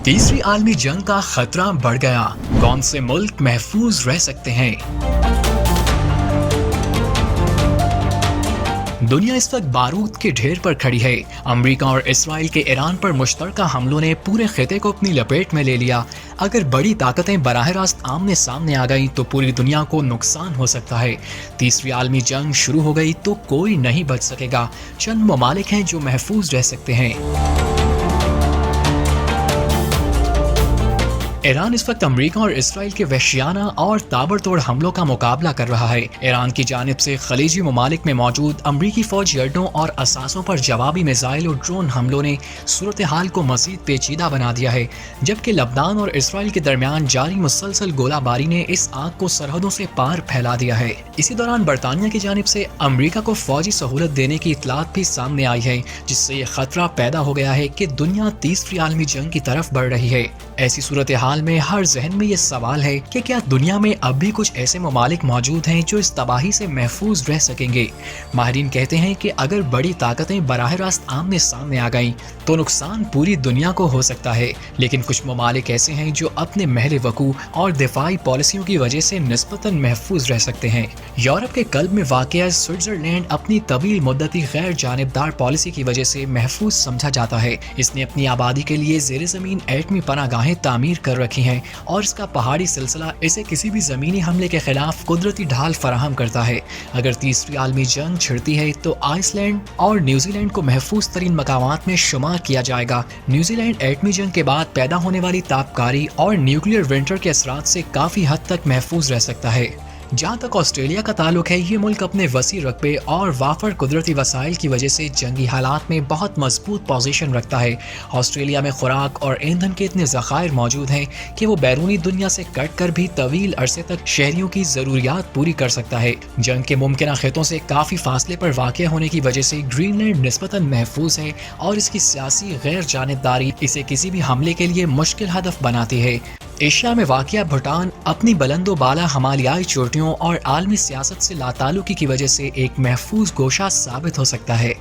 तीसरी आलमी जंग का खतरा बढ़ गया, कौन से मुल्क महफूज रह सकते हैं? दुनिया इस वक्त बारूद के ढेर पर खड़ी है। अमेरिका और इसराइल के ईरान पर मुश्तरका हमलों ने पूरे खिते को अपनी लपेट में ले लिया। अगर बड़ी ताकतें बराह रास्त आमने सामने आ गईं तो पूरी दुनिया को नुकसान हो सकता है। तीसरी आलमी जंग शुरू हो गई तो कोई नहीं बच सकेगा। चंद ममालिक हैं जो महफूज रह सकते हैं। ईरान इस वक्त अमेरिका और इसराइल के वहशियाना और ताबड़तोड़ हमलों का मुकाबला कर रहा है। ईरान की जानिब से खलीजी ममालिक में मौजूद अमरीकी फौजी अड्डों और असासों पर जवाबी मिसाइल और ड्रोन हमलों ने सूरत हाल को मजीद पेचीदा बना दिया है, जबकि लबनान और इसराइल के दरमियान जारी मुसलसल गोलाबारी ने इस आग को सरहदों से पार फैला दिया है। इसी दौरान बरतानिया की जानिब से अमरीका को फौजी सहूलत देने की इतलात भी सामने आई है, जिससे ये खतरा पैदा हो गया है कि दुनिया तीसरी आलमी जंग की तरफ बढ़ रही है। ऐसी सूरत हाल में हर जहन में ये सवाल है कि क्या दुनिया में अब भी कुछ ऐसे ममालिक मौजूद हैं जो इस तबाही से महफूज रह सकेंगे। माहिरीन कहते हैं कि अगर बड़ी ताकतें बराह रास्त आमने सामने आ गईं तो नुकसान पूरी दुनिया को हो सकता है, लेकिन कुछ ममालिक ऐसे हैं जो अपने महल वकू और दिफाई पॉलिसियों की वजह से निस्बतन महफूज रह सकते हैं। यूरोप के कल्ब में वाक़िया स्विट्जरलैंड अपनी तवील मुद्दती गैर जानिबदार पॉलिसी की वजह से महफूज समझा जाता है। इसने अपनी आबादी के लिए ज़ेर ज़मीन एटमी पनागाहें तामीर कर रखी हैं और इसका पहाड़ी सिलसिला इसे किसी भी ज़मीनी हमले के खिलाफ कुदरती ढाल फराहम करता है। अगर तीसरी आलमी जंग छिड़ती है तो आइसलैंड और न्यूजीलैंड को महफूज तरीन मकामात में शुमार किया जाएगा। न्यूजीलैंड एटमी जंग के बाद पैदा होने वाली तापकारी और न्यूक्लियर विंटर के असरात से काफ़ी हद तक महफूज रह सकता है। जहाँ तक ऑस्ट्रेलिया का ताल्लुक है, ये मुल्क अपने वसी रकबे और वाफर कुदरती वसाइल की वजह से जंगी हालात में बहुत मजबूत पोजीशन रखता है। ऑस्ट्रेलिया में खुराक और ईंधन के इतने ज़खायर मौजूद हैं कि वो बैरूनी दुनिया से कट कर भी तवील अरसे तक शहरियों की ज़रूरियात पूरी कर सकता है। जंग के मुमकिन खितों से काफ़ी फासले पर वाक़ होने की वजह से ग्रीनलैंड निस्बतन महफूज है और इसकी सियासी गैर जानिबदारी इसे किसी भी हमले के लिए मुश्किल हदफ बनाती है। एशिया में वाक़िया भूटान अपनी बुलंदो बाला हिमालयाई चोटियों और आलमी सियासत से लाताल्लुकी की वजह से एक महफूज गोशा साबित हो सकता है।